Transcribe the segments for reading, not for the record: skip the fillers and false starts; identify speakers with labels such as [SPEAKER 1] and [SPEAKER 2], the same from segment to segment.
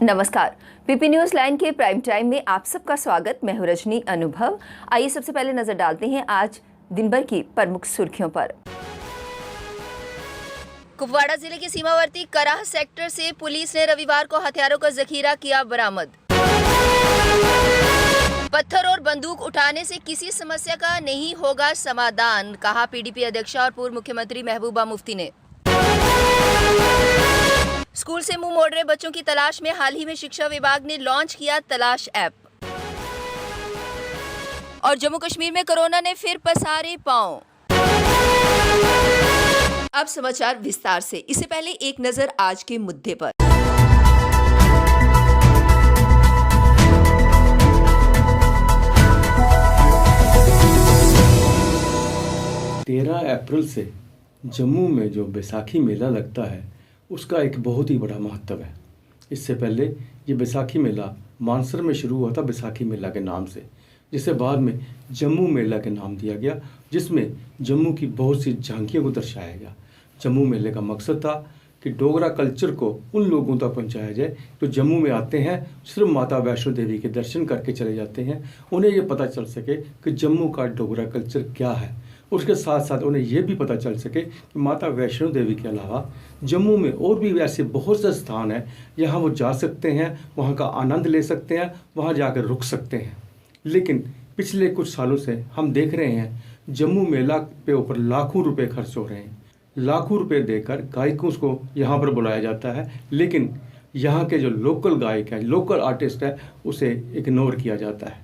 [SPEAKER 1] नमस्कार, PP news line के prime time में आप सबका स्वागत। मैं हूं रजनी अनुभव। आइए सबसे पहले नजर डालते हैं आज दिन भर की प्रमुख सुर्खियों पर।
[SPEAKER 2] कुपवाड़ा जिले के सीमावर्ती कराह सेक्टर से पुलिस ने रविवार को हथियारों का जखीरा किया बरामद। पत्थर और बंदूक उठाने से किसी समस्या का नहीं होगा समाधान, कहा पीडीपी अध्यक्ष और पूर्व मुख्यमंत्री महबूबा मुफ्ती ने। स्कूल से मुंह मोड़ रहे बच्चों की तलाश में हाल ही में शिक्षा विभाग ने लॉन्च किया तलाश ऐप। और जम्मू कश्मीर में कोरोना ने फिर पसारे पांव। अब समाचार विस्तार से। इससे पहले एक नजर आज के मुद्दे पर।
[SPEAKER 3] 13 अप्रैल से जम्मू में जो बैसाखी मेला लगता है उसका एक बहुत ही बड़ा महत्व है। इससे पहले ये बैसाखी मेला मानसर में शुरू हुआ था बैसाखी मेला के नाम से, जिसे बाद में जम्मू मेला के नाम दिया गया, जिसमें जम्मू की बहुत सी झांकियों को दर्शाया गया। जम्मू मेले का मकसद था कि डोगरा कल्चर को उन लोगों तक पहुंचाया जाए जो जम्मू में आते हैं, सिर्फ माता वैष्णो देवी के दर्शन करके चले जाते हैं। उन्हें ये पता चल सके कि जम्मू का डोगरा कल्चर क्या है। उसके साथ साथ उन्हें यह भी पता चल सके कि माता वैष्णो देवी के अलावा जम्मू में और भी ऐसे बहुत से स्थान हैं जहाँ वो जा सकते हैं, वहाँ का आनंद ले सकते हैं, वहाँ जाकर रुक सकते हैं। लेकिन पिछले कुछ सालों से हम देख रहे हैं जम्मू मेला पे ऊपर लाखों रुपए खर्च हो रहे हैं। लाखों रुपए देकर गायकों को यहाँ पर बुलाया जाता है, लेकिन यहाँ के जो लोकल गायक है, लोकल आर्टिस्ट है, उसे इग्नोर किया जाता है।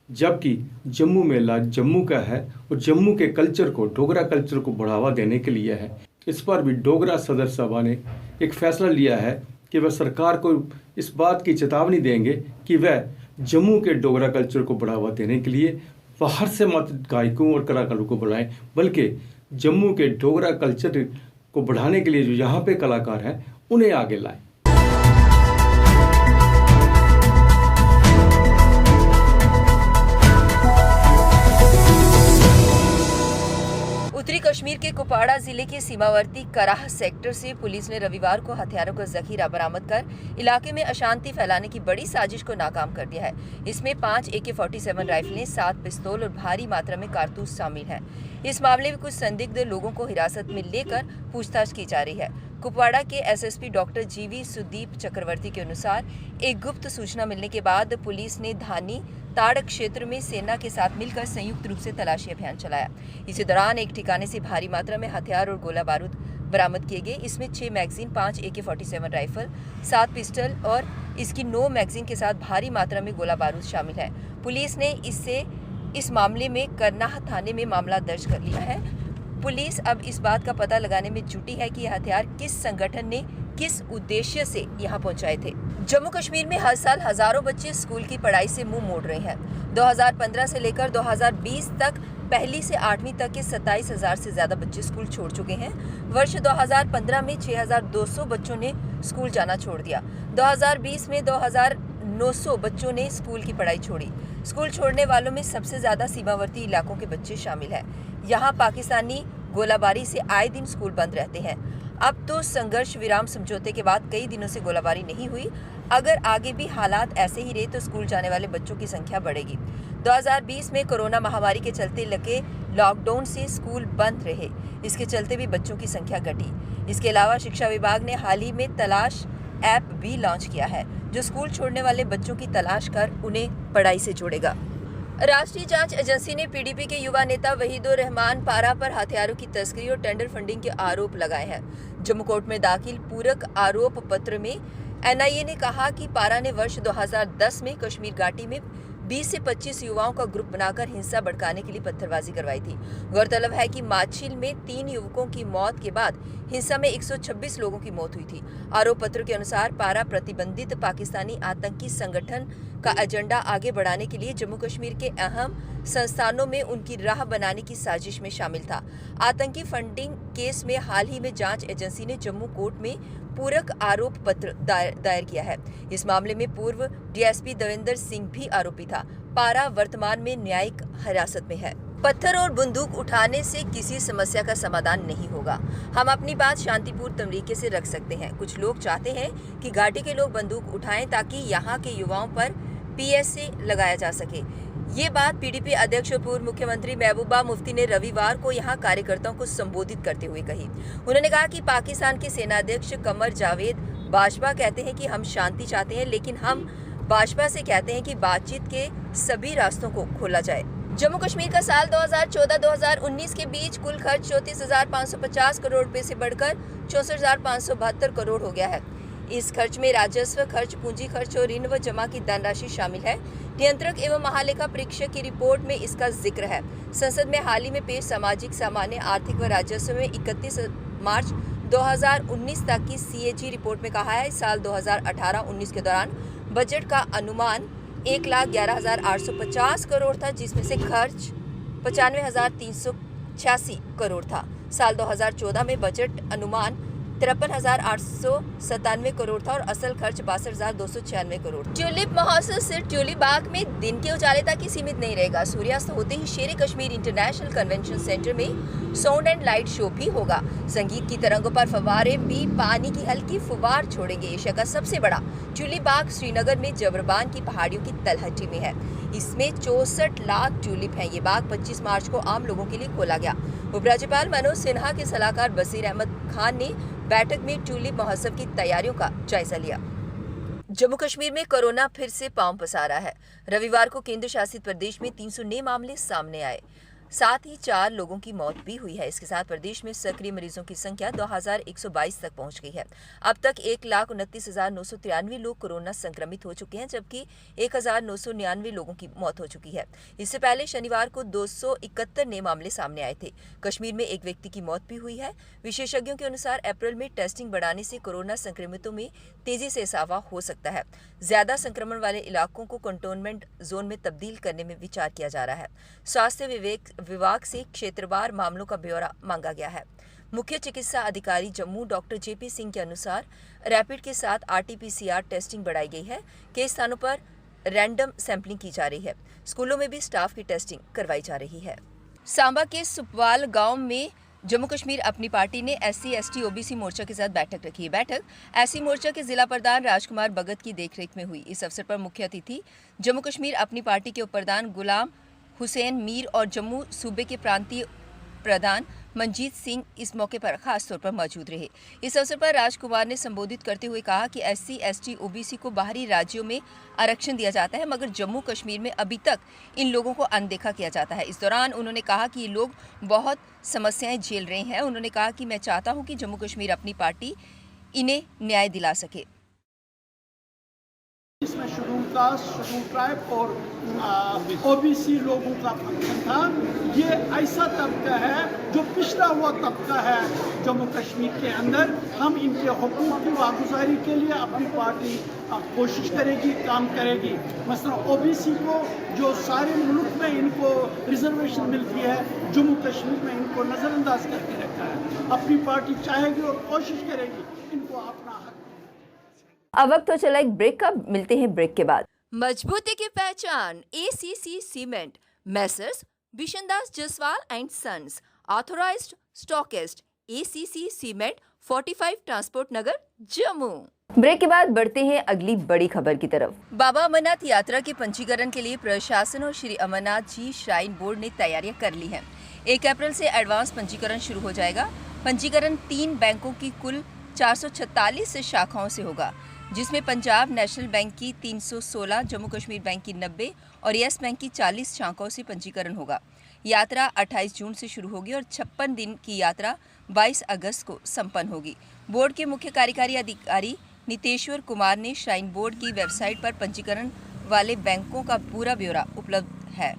[SPEAKER 3] जबकि जम्मू मेला जम्मू का है और जम्मू के कल्चर को, डोगरा कल्चर को बढ़ावा देने के लिए है। इस पर भी डोगरा सदर सभा ने एक फैसला लिया है कि वह सरकार को इस बात की चेतावनी देंगे कि वह जम्मू के डोगरा कल्चर को बढ़ावा देने के लिए बाहर से मत गायकों और कलाकारों को बुलाएं, बल्कि जम्मू के डोगरा कल्चर को बढ़ाने के लिए जो यहाँ पे कलाकार हैं उन्हें आगे लाएं।
[SPEAKER 2] उत्तरी कश्मीर के कुपवाड़ा जिले के सीमावर्ती कराह सेक्टर से पुलिस ने रविवार को हथियारों का जखीरा बरामद कर इलाके में अशांति फैलाने की बड़ी साजिश को नाकाम कर दिया है। इसमें 5 AK-47 राइफलें, 7 पिस्तौल और भारी मात्रा में कारतूस शामिल हैं। इस मामले में कुछ संदिग्ध लोगों को हिरासत में लेकर पूछताछ की जा रही है। कुपवाड़ा के SSP डॉक्टर GV सुदीप चक्रवर्ती के अनुसार एक गुप्त सूचना मिलने के बाद पुलिस ने धानी ताड़ क्षेत्र में सेना के साथ मिलकर संयुक्त रूप से तलाशी अभियान चलाया। इसी दौरान एक ठिकाने से भारी मात्रा में हथियार और गोला बारूद बरामद किए गए। इसमें 6 मैगजीन, 5 AK-47 राइफल, 7 पिस्टल और इसकी 9 मैगजीन के साथ भारी मात्रा में गोला बारूद शामिल है। पुलिस ने इस मामले में करनाह थाने में मामला दर्ज कर लिया है। पुलिस अब इस बात का पता लगाने में जुटी है कि यह हथियार किस संगठन ने किस उद्देश्य से यहाँ पहुँचाए थे। जम्मू कश्मीर में हर साल हजारों बच्चे स्कूल की पढ़ाई से मुंह मोड़ रहे हैं। 2015 से लेकर 2020 तक पहली से 8वीं तक के 27,000 से ज्यादा बच्चे स्कूल छोड़ चुके हैं। वर्ष 2015 में 6,200 बच्चों ने स्कूल जाना छोड़ दिया। 2020 में 2,900 बच्चों ने स्कूल की पढ़ाई छोड़ी। स्कूल छोड़ने वालों में सबसे ज्यादा सीमावर्ती इलाकों के बच्चे शामिल हैं। यहाँ पाकिस्तानी गोलाबारी से आए दिन स्कूल बंद रहते हैं। अब तो संघर्ष विराम समझौते के बाद कई दिनों से गोलाबारी नहीं हुई। अगर आगे भी हालात ऐसे ही रहे तो स्कूल जाने वाले बच्चों की संख्या बढ़ेगी। 2020 में कोरोना महामारी के चलते लगे लॉकडाउन से स्कूल बंद रहे, इसके चलते भी बच्चों की संख्या घटी। इसके अलावा शिक्षा विभाग ने हाल ही में तलाश ऐप भी लॉन्च किया है, जो स्कूल छोड़ने वाले बच्चों की तलाश कर उन्हें पढ़ाई से जोड़ेगा। राष्ट्रीय जांच एजेंसी ने पीडीपी के युवा नेता वहीदुर रहमान पारा पर हथियारों की तस्करी और टेंडर फंडिंग के आरोप लगाए हैं। जम्मू कोर्ट में दाखिल पूरक आरोप पत्र में NIA ने कहा कि पारा ने वर्ष 2010 में कश्मीर घाटी में 20 से 25 युवाओं का ग्रुप बनाकर हिंसा भड़काने के लिए पत्थरबाजी करवाई थी। गौरतलब है कि माछिल में 3 युवकों की मौत के बाद हिंसा में 126 लोगों की मौत हुई थी। आरोप पत्र के अनुसार पारा प्रतिबंधित पाकिस्तानी आतंकी संगठन का एजेंडा आगे बढ़ाने के लिए जम्मू कश्मीर के अहम संस्थानों में उनकी राह बनाने की साजिश में शामिल था। आतंकी फंडिंग केस में हाल ही में जांच एजेंसी ने जम्मू कोर्ट में पूरक आरोप पत्र दायर किया है। इस मामले में पूर्व DSP देवेंद्र सिंह भी आरोपी था। पारा वर्तमान में न्यायिक हिरासत में है। पत्थर और बंदूक उठाने से किसी समस्या का समाधान नहीं होगा। हम अपनी बात शांतिपूर्ण तरीके से रख सकते हैं। कुछ लोग चाहते हैं कि घाटी के लोग बंदूक उठाएं ताकि यहाँ के युवाओं पर पीएसए लगाया जा सके। ये बात पीडीपी अध्यक्ष और पूर्व मुख्यमंत्री महबूबा मुफ्ती ने रविवार को यहाँ कार्यकर्ताओं को संबोधित करते हुए कही। उन्होंने कहा कि पाकिस्तान के सेनाध्यक्ष कमर जावेद बाजवा कहते हैं कि हम शांति चाहते हैं, लेकिन हम भाजपा से कहते हैं कि बातचीत के सभी रास्तों को खोला जाए। जम्मू कश्मीर का साल 2014-2019 के बीच कुल खर्च 34,550 करोड़ रुपए से बढ़कर 64,572 करोड़ हो गया है। इस खर्च में राजस्व खर्च, पूंजी खर्च और ऋण व जमा की धनराशि शामिल है। नियंत्रक एवं महालेखा परीक्षक की रिपोर्ट में इसका जिक्र है। संसद में हाल ही में पेश सामाजिक, सामान्य, आर्थिक व राजस्व में 31 मार्च 2019 तक की सीएजी रिपोर्ट में कहा है, साल 2018-19 के दौरान बजट का अनुमान 1,11,850 करोड़ था, जिसमें से खर्च 95,386 करोड़ था। साल 2014 में बजट अनुमान 53,897 करोड़ था और असल खर्च 62,296 करोड़। ट्यूलिप महोत्सव सिर्फ ट्यूलिप बाग में दिन के उजाले तक ही सीमित नहीं रहेगा। सूर्यास्त होते ही शेर कश्मीर इंटरनेशनल कन्वेंशन सेंटर में साउंड एंड लाइट शो भी होगा। संगीत की तरंगों पर फव्वारे भी पानी की हल्की फुवार छोड़ेंगे। एशिया का सबसे बड़ा ट्यूलिप बाग श्रीनगर में जबरबान की पहाड़ियों की तलहटी में है। इसमें 64 लाख ट्यूलिप हैं। ये बाग 25 मार्च को आम लोगों के लिए खोला गया। उपराज्यपाल मनोज सिन्हा के सलाहकार बसीर अहमद खान ने बैठक में ट्यूलिप महोत्सव की तैयारियों का जायजा लिया। जम्मू कश्मीर में कोरोना फिर से पांव पसारा है। रविवार को केंद्र शासित प्रदेश में 300 नए मामले सामने आए, साथ ही 4 लोगों की मौत भी हुई है। इसके साथ प्रदेश में सक्रिय मरीजों की संख्या 2,122 तक पहुंच गई है। अब तक 1,29,993 लोग कोरोना संक्रमित हो चुके हैं, जबकि 1,999 लोगों की मौत हो चुकी है। इससे पहले शनिवार को 271 नए मामले सामने आए थे। कश्मीर में एक व्यक्ति की मौत भी हुई है। विशेषज्ञों के अनुसार अप्रैल में टेस्टिंग बढ़ाने से कोरोना संक्रमितों में तेजी से इजाफा हो सकता है। ज्यादा संक्रमण वाले इलाकों को कंटेनमेंट जोन में तब्दील करने में विचार किया जा रहा है। स्वास्थ्य विभाग से क्षेत्रवार मामलों का ब्यौरा मांगा गया है। मुख्य चिकित्सा अधिकारी जम्मू डॉक्टर जेपी सिंह के अनुसार रैपिड के साथ आरटीपीसीआर टेस्टिंग बढ़ाई गई है। कई स्थानों पर रैंडम सैंपलिंग की जा रही है। स्कूलों में भी स्टाफ की टेस्टिंग करवाई जा रही है। सांबा के सुपवाल गांव में जम्मू कश्मीर अपनी पार्टी ने SC ST OBC मोर्चा के साथ बैठक रखी। बैठक SC मोर्चा के जिला प्रधान राजकुमार भगत की देखरेख में हुई। इस अवसर पर मुख्य अतिथि जम्मू कश्मीर अपनी पार्टी के उप प्रधान गुलाम हुसैन मीर और जम्मू सूबे के प्रांतीय प्रधान मंजीत सिंह इस मौके पर खास तौर पर मौजूद रहे। इस अवसर पर राजकुमार ने संबोधित करते हुए कहा कि SC ST OBC को बाहरी राज्यों में आरक्षण दिया जाता है, मगर जम्मू कश्मीर में अभी तक इन लोगों को अनदेखा किया जाता है। इस दौरान उन्होंने कहा कि ये लोग बहुत समस्याएं झेल रहे हैं। उन्होंने कहा कि मैं चाहता हूं कि जम्मू कश्मीर अपनी पार्टी इन्हें न्याय दिला सके।
[SPEAKER 4] इसमें शेड्यूल कास्ट, शेड्यूल ट्राइब और OBC लोगों का फंक्शन था। ये ऐसा तबका है जो पिछड़ा हुआ तबका है जम्मू कश्मीर के अंदर। हम इनके हुकूक की वागुजारी के लिए अपनी पार्टी कोशिश करेगी, काम करेगी। मसलन OBC को जो सारे मुल्क में इनको रिजर्वेशन मिलती है, जम्मू कश्मीर में इनको नज़रअंदाज करके रखा है। अपनी पार्टी चाहेगी और कोशिश करेगी इनको अपना हक।
[SPEAKER 1] अब वक्त तो चला एक ब्रेक का, मिलते हैं ब्रेक के बाद।
[SPEAKER 2] मजबूती की पहचान ACC cement, messrs Bishandas Jaswal and sons, authorised stockist, ACC cement, 45 transport Nagar, Jammu.
[SPEAKER 1] Break के बाद बढ़ते हैं अगली बड़ी खबर की तरफ।
[SPEAKER 2] बाबा अमरनाथ यात्रा के पंजीकरण के लिए प्रशासन और श्री अमरनाथ जी श्राइन बोर्ड ने तैयारियां कर ली हैं। 1 अप्रैल से एडवांस पंजीकरण शुरू हो जाएगा। पंजीकरण 3 बैंकों की कुल 446 शाखाओं से होगा, जिसमें पंजाब नेशनल बैंक की 316, जम्मू कश्मीर बैंक की 90 और येस बैंक की 40 शाखाओं से पंजीकरण होगा। यात्रा 28 जून से शुरू होगी और 56 दिन की यात्रा 22 अगस्त को संपन्न होगी। बोर्ड के मुख्य कार्यकारी अधिकारी नितेश्वर कुमार ने श्राइन बोर्ड की वेबसाइट पर पंजीकरण वाले बैंकों का पूरा ब्यौरा उपलब्ध है।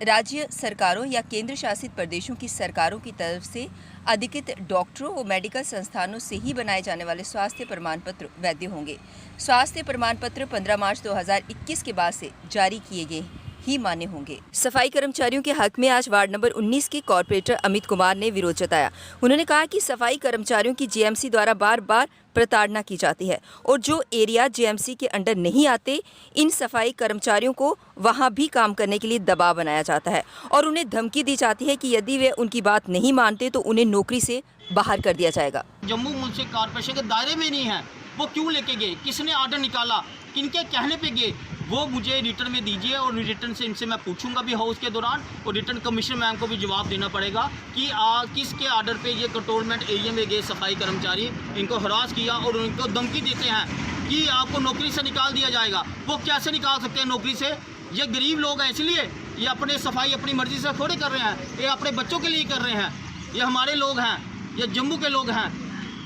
[SPEAKER 2] राज्य सरकारों या केंद्र शासित प्रदेशों की सरकारों की तरफ से अधिकृत डॉक्टरों व मेडिकल संस्थानों से ही बनाए जाने वाले स्वास्थ्य प्रमाण पत्र वैध होंगे। स्वास्थ्य प्रमाण पत्र 15 मार्च 2021 के बाद से जारी किए गए ही मान्य होंगे। सफाई कर्मचारियों के हक में आज वार्ड नंबर 19 के कॉर्पोरेटर अमित कुमार ने विरोध जताया। उन्होंने कहा कि सफाई कर्मचारियों की जेएमसी द्वारा बार बार प्रताड़ना की जाती है और जो एरिया जेएमसी के अंडर नहीं आते, इन सफाई कर्मचारियों को वहां भी काम करने के लिए दबाव बनाया जाता है और उन्हें धमकी दी जाती है कि यदि वे उनकी बात नहीं मानते तो उन्हें नौकरी से बाहर कर दिया जाएगा।
[SPEAKER 5] जम्मू म्युनिसिपल कॉर्पोरेशन के दायरे में नहीं है, वो क्यों लेके गए, किसने ऑर्डर निकाला, किनके कहने पे गए, वो मुझे रिटर्न में दीजिए और रिटर्न से इनसे मैं पूछूंगा भी हाउस के दौरान और रिटर्न कमिश्नर मैम को भी जवाब देना पड़ेगा कि किसके ऑर्डर पे ये कंट्रोलमेंट एरिया में गए सफाई कर्मचारी, इनको हरास किया और उनको धमकी देते हैं कि आपको नौकरी से निकाल दिया जाएगा। वो कैसे निकाल सकते हैं नौकरी से? ये गरीब लोग हैं, इसलिए ये अपने सफाई अपनी मर्जी से थोड़े कर रहे हैं, ये अपने बच्चों के लिए कर रहे हैं। ये हमारे लोग हैं, ये जम्मू के लोग हैं,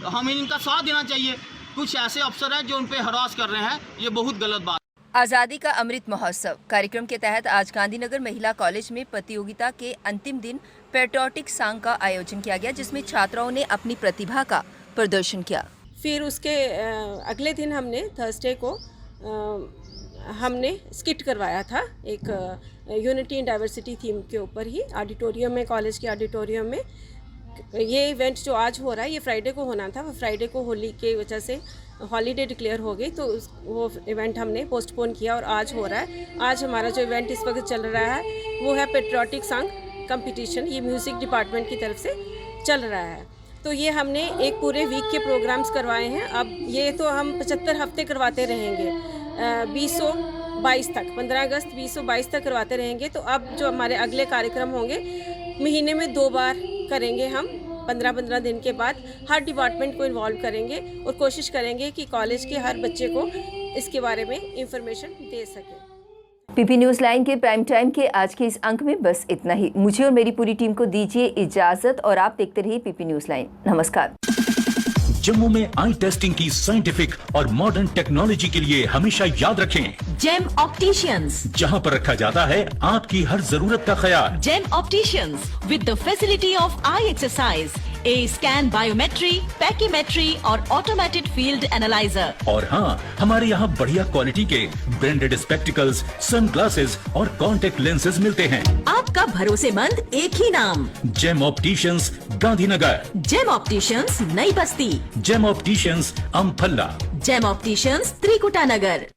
[SPEAKER 5] हमें इनका साथ देना चाहिए। कुछ ऐसे अफसर हैं जो उन पे हरास कर रहे हैं, ये बहुत गलत बात।
[SPEAKER 2] आज़ादी का अमृत महोत्सव कार्यक्रम के तहत आज गांधीनगर महिला कॉलेज में प्रतियोगिता के अंतिम दिन पैट्रियोटिक सॉन्ग का आयोजन किया गया, जिसमें छात्राओं ने अपनी प्रतिभा का प्रदर्शन किया।
[SPEAKER 6] फिर उसके अगले दिन हमने थर्सडे को हमने स्किट करवाया था एक यूनिटी एंड डाइवर्सिटी थीम के ऊपर ही ऑडिटोरियम में, कॉलेज के ऑडिटोरियम में। ये इवेंट जो आज हो रहा है ये फ्राइडे को होना था, वो फ्राइडे को होली के वजह से हॉलीडे डिक्लेयर हो गई, तो वो इवेंट हमने पोस्टपोन किया और आज हो रहा है। आज हमारा जो इवेंट इस वक्त चल रहा है वो है पैट्रियोटिक सॉन्ग कंपटीशन, ये म्यूज़िक डिपार्टमेंट की तरफ से चल रहा है। तो ये हमने एक पूरे वीक के प्रोग्राम्स करवाए हैं। अब ये तो हम 75 हफ्ते करवाते रहेंगे, 2022 तक, 15 अगस्त 2022 तक करवाते रहेंगे। तो अब जो हमारे अगले कार्यक्रम होंगे महीने में 2 बार करेंगे हम, 15-15 दिन के बाद हर डिपार्टमेंट को इन्वॉल्व करेंगे और कोशिश करेंगे कि कॉलेज के हर बच्चे को इसके बारे में इंफॉर्मेशन दे सकें।
[SPEAKER 1] पीपी न्यूज़ लाइन के प्राइम टाइम के आज के इस अंक में बस इतना ही। मुझे और मेरी पूरी टीम को दीजिए इजाजत और आप देखते रहिए पीपी न्यूज़ लाइन। नमस्कार।
[SPEAKER 7] जम्मू में आई टेस्टिंग की साइंटिफिक और मॉडर्न टेक्नोलॉजी के लिए हमेशा याद रखें
[SPEAKER 8] जेम ऑप्टिशियंस,
[SPEAKER 7] जहां पर रखा जाता है आपकी हर जरूरत का ख्याल।
[SPEAKER 8] Gem opticians with the facility of eye exercise, A scan, biometry, pachymetry और ऑटोमेटेड फील्ड एनालाइजर।
[SPEAKER 7] और हाँ, हमारे यहाँ बढ़िया क्वालिटी के ब्रांडेड स्पेक्टिकल्स, सनग्लासेस और कॉन्टेक्ट लेंसेज मिलते हैं।
[SPEAKER 8] आपका भरोसेमंद एक ही नाम,
[SPEAKER 7] Gem opticians, Gandhinagar.
[SPEAKER 8] Gem opticians, Nai Basti.
[SPEAKER 7] Gem opticians, Amphalla.
[SPEAKER 8] Gem opticians, Trikuta नगर।